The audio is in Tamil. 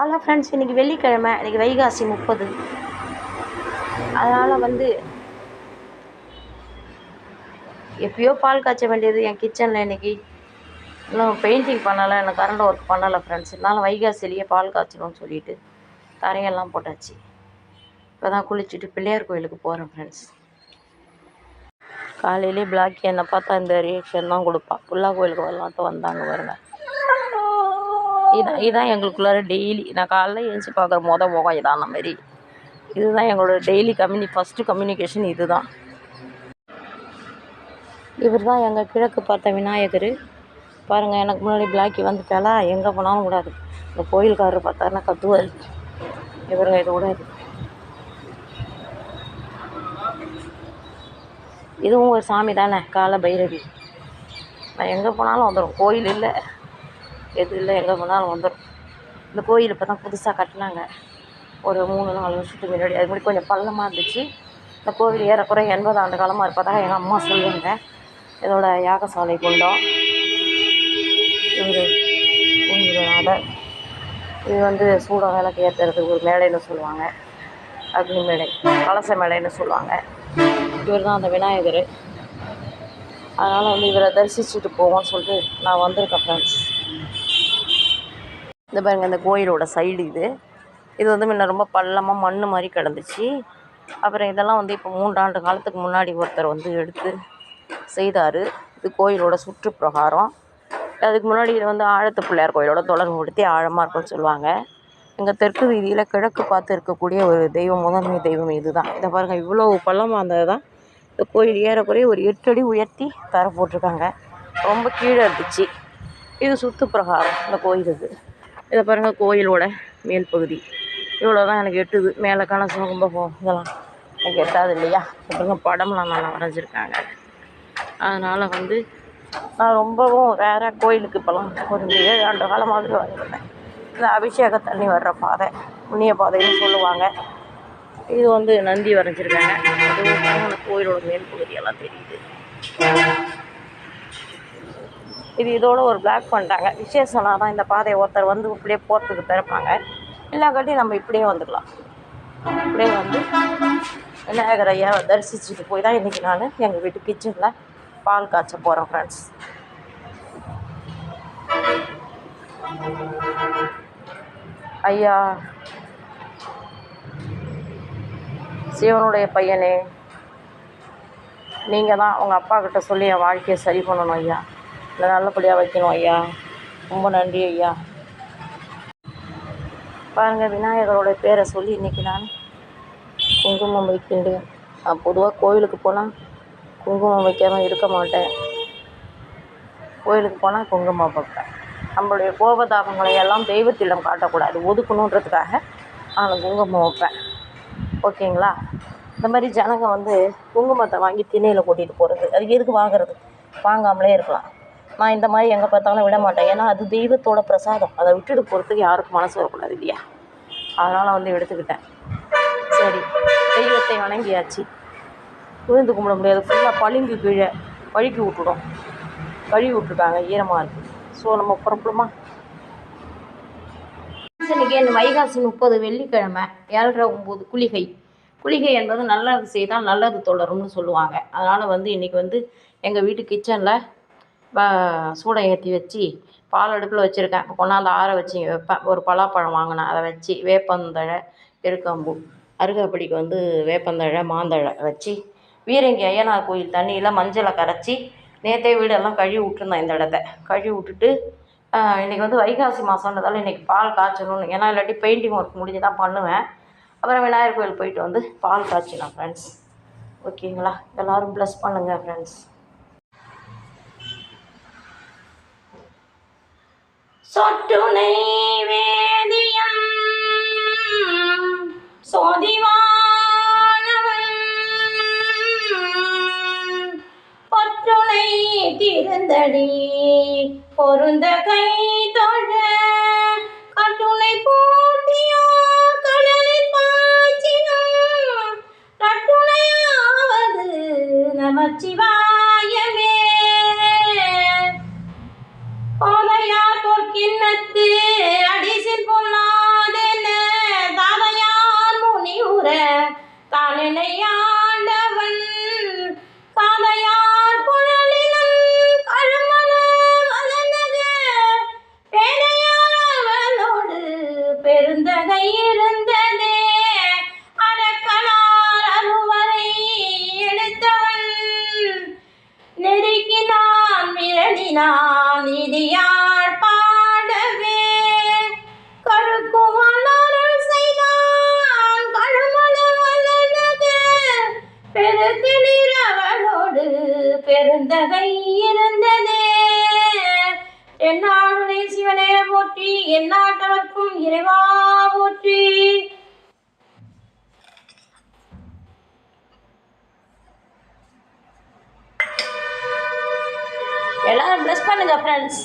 ஹலோ ஃப்ரெண்ட்ஸ், இன்றைக்கி வெள்ளிக்கிழமை, இன்றைக்கி வைகாசி 30. அதனால் எப்பயோ பால் காய்ச்ச வேண்டியது என் கிச்சனில் இன்றைக்கி இன்னும் பெயிண்டிங் பண்ணலை, எனக்கு கரண்ட் ஒர்க் பண்ணலை ஃப்ரெண்ட்ஸ். இருந்தாலும் வைகாசிலேயே பால் காய்ச்சணும்னு சொல்லிவிட்டு தரையெல்லாம் போட்டாச்சு. இப்போ தான் குளிச்சுட்டு பிள்ளையார் கோயிலுக்கு போகிறேன் ஃப்ரெண்ட்ஸ். காலையிலே பிளாக் என்னை பார்த்தா இந்த ரியாக்ஷன் தான் கொடுப்பாள். புல்லா கோயிலுக்கு வரலான்ட்டு வந்தாங்க பாருங்க. இதான் எங்களுக்குள்ளார டெய்லி நான் காலைல எழுந்துச்சி பார்க்குற முகம் இதான். அந்த மாதிரி இதுதான் எங்களோட டெய்லி ஃபஸ்ட்டு கம்யூனிகேஷன் இது தான். இவர் தான் எங்கள் கிழக்கு பார்த்த விநாயகர் பாருங்கள். எனக்கு முன்னாடி பிளாக்கி வந்துட்டாலா, எங்கே போனாலும் கூடாது. இந்த கோயில்காரர் பார்த்தாருன்னா கத்துவார். இவருங்க இது கூடாது. இதுவும் ஒரு சாமி தானே, கால பைரவி. நான் எங்கே போனாலும் வந்துடும். கோயில் இல்லை எது இல்லை, எங்கே போனாலும் வந்துடும். இந்த கோயில் இப்போ தான் புதுசாக கட்டினாங்க, ஒரு 3-4 வருஷத்துக்கு முன்னாடி. அது முன்னாடி கொஞ்சம் பள்ளமாக இருந்துச்சு. இந்த கோவில் ஏறக்குறைய 80 ஆண்டு காலமாக இருப்பதாக எங்கள் அம்மா சொல்லுவாங்க. இதோட யாகசாலை குண்டம் இவர் இது சூடம் விளக்கு ஏற்றுறதுக்கு ஒரு மேடைன்னு சொல்லுவாங்க, அக்னி மேடை, கலச மேடைன்னு சொல்லுவாங்க. இவர் தான் அந்த விநாயகர். அதனால் இவரை தரிசிச்சுட்டு போவோம்னு சொல்லிட்டு நான் வந்திருக்கேன் ஃப்ரெண்ட்ஸ். இந்த பாருங்கள், இந்த கோயிலோட சைடு இது முன்ன ரொம்ப பள்ளமாக மண் மாதிரி கிடந்துச்சு. அப்புறம் இதெல்லாம் இப்போ 3 ஆண்டு காலத்துக்கு முன்னாடி ஒருத்தர் எடுத்து செய்தார். இது கோயிலோட சுற்றுப்பிரகாரம். அதுக்கு முன்னாடி இது ஆழத்து பிள்ளையார் கோயிலோட தொடர்புபடுத்தி ஆழமாக இருக்கும்னு சொல்லுவாங்க. எங்கள் தெற்கு வீதியில் கிழக்கு பார்த்து இருக்கக்கூடிய ஒரு தெய்வம், முதன்மை தெய்வம் இது தான். இதை பாருங்கள், இவ்வளோ பள்ளமாக இருந்தது தான் இந்த கோயில் ஏறக்குறைய ஒரு 8 அடி உயர்த்தி தர போட்டிருக்காங்க. ரொம்ப கீழே இருந்துச்சு. இது சுற்றுப்பிரகாரம் இந்த கோயிலுக்கு. இதை பாருங்கள், கோயிலோட மேல் பகுதி இவ்வளோ தான் எனக்கு எட்டுது. மேலே கணசம் கும்பகம் இதெல்லாம் எனக்கு எட்டாது இல்லையா. அப்புறம் படம்லாம் நல்லா வரைஞ்சிருக்காங்க. அதனால் நான் ரொம்பவும் வேறு கோயிலுக்கு இப்போலாம் ஒரு 7 ஆண்டு காலமாகவே வந்துருந்தேன். இந்த அபிஷேக தண்ணி வர்ற பாதை புண்ணிய பாதைன்னு சொல்லுவாங்க. இது நந்தி வரைஞ்சிருக்காங்க. அதுவும் கோயிலோட மேல் பகுதியெல்லாம் தெரியுது. இது இதோட ஒரு பிளாக் பண்ணிட்டாங்க. விசேஷம்னா தான் இந்த பாதையை ஒருத்தர் இப்படியே போகிறதுக்கு திறப்பாங்க. இல்லாக்காட்டி நம்ம இப்படியே வந்துக்கலாம். இப்படியே விநாயகர் ஐயாவை தரிசிச்சுட்டு போய் தான் இன்றைக்கி நான் எங்கள் வீட்டு கிச்சனில் பால் காய்ச்ச போகிறேன் ஃப்ரெண்ட்ஸ். ஐயா, சிவனுடைய பையனே, நீங்கள் தான் உங்கள் அப்பா கிட்ட சொல்லி என் வாழ்க்கையை சரி பண்ணணும் ஐயா, இல்லை நல்லபடியாக வைக்கணும் ஐயா. ரொம்ப நன்றி ஐயா. பாருங்கள், விநாயகரோட பேரை சொல்லி இன்றைக்கி நான் குங்குமம் வைக்கின்றேன். நான் பொதுவாக கோயிலுக்கு போனால் குங்குமம் வைக்காமல் இருக்க மாட்டேன். கோயிலுக்கு போனால் குங்குமம் வைப்பேன். நம்மளுடைய கோபதாபங்களை எல்லாம் தெய்வத்திடம் காட்டக்கூடாது, ஒதுக்கணுன்றதுக்காக நான் குங்குமம் வைப்பேன். ஓகேங்களா. இந்த மாதிரி ஜனங்க குங்குமத்தை வாங்கி திண்ணையில் கொட்டிட்டு போகிறது, அது எதுக்கு வாங்குறது? வாங்காமலே இருக்கலாம். நான் இந்த மாதிரி எங்கே பார்த்தாலும் விட மாட்டேன். ஏன்னா அது தெய்வத்தோட பிரசாதம். அதை விட்டுட்டு போகிறதுக்கு யாருக்கும் மனசு வரக்கூடாது இல்லையா. அதனால் எடுத்துக்கிட்டேன். சரி, தெய்வத்தை வணங்கியாச்சு. விழுந்து கும்பிட முடியாது, ஃபுல்லாக பளிங்கு கீழே வழுக்கி விட்டுடும். கழுவி விட்டுருக்காங்க, ஈரமாக இருக்குது. ஸோ நம்ம புறப்படுமா. இன்றைக்கி என் வைகாசி 30 வெள்ளிக்கிழமை 7:09 குளிகை என்பது நல்லது செய்தால் நல்லது தொடரும்னு சொல்லுவாங்க. அதனால் இன்றைக்கி எங்கள் வீட்டு கிச்சனில் சூடை ஏற்றி வச்சு பால் அடுப்பில் வச்சுருக்கேன். கொண்டாந்து ஆற வச்சு வைப்பேன். ஒரு பலாப்பழம் வாங்கினேன், அதை வச்சு வேப்பந்தழை, எருக்கம்பூ, அருகப்படிக்கு வேப்பந்தழை, மாந்தழை வச்சு வீரங்கி ஐயனார் கோயில் தண்ணியில் மஞ்சளை கரைச்சி நேற்றே வீடெல்லாம் கழுவி விட்டுருந்தேன். இந்த இடத்த கழுவி விட்டுட்டு இன்றைக்கி வைகாசி மாதன்றதால இன்றைக்கி பால் காய்ச்சணும்னு. ஏன்னா இல்லாட்டி பெயிண்டிங் ஒர்க் முடிஞ்சு தான் பண்ணுவேன். அப்புறம் விநாயகர் கோயில் போயிட்டு பால் காய்ச்சினேன் ஃப்ரெண்ட்ஸ். ஓகேங்களா. எல்லோரும் ப்ளஸ் பண்ணுங்கள் ஃப்ரெண்ட்ஸ். சொட்டுனை வேதியம் சோதிவானவன் பொற்றுனை திருந்தடி பொருந்த கை தொழ கட்டுனை போட்டியோ கடலில் பாய்ச்சினும் கட்டுனையாவது நமச்சிவாயமே. கோதையார் பொற்கிண்ணத்து அடிசில் பொன்னா எந்நாட்டவர்க்கும் இறைவா போற்றி. எல்லாரும் பிளஸ் பண்ணுங்க ஃப்ரெண்ட்ஸ்.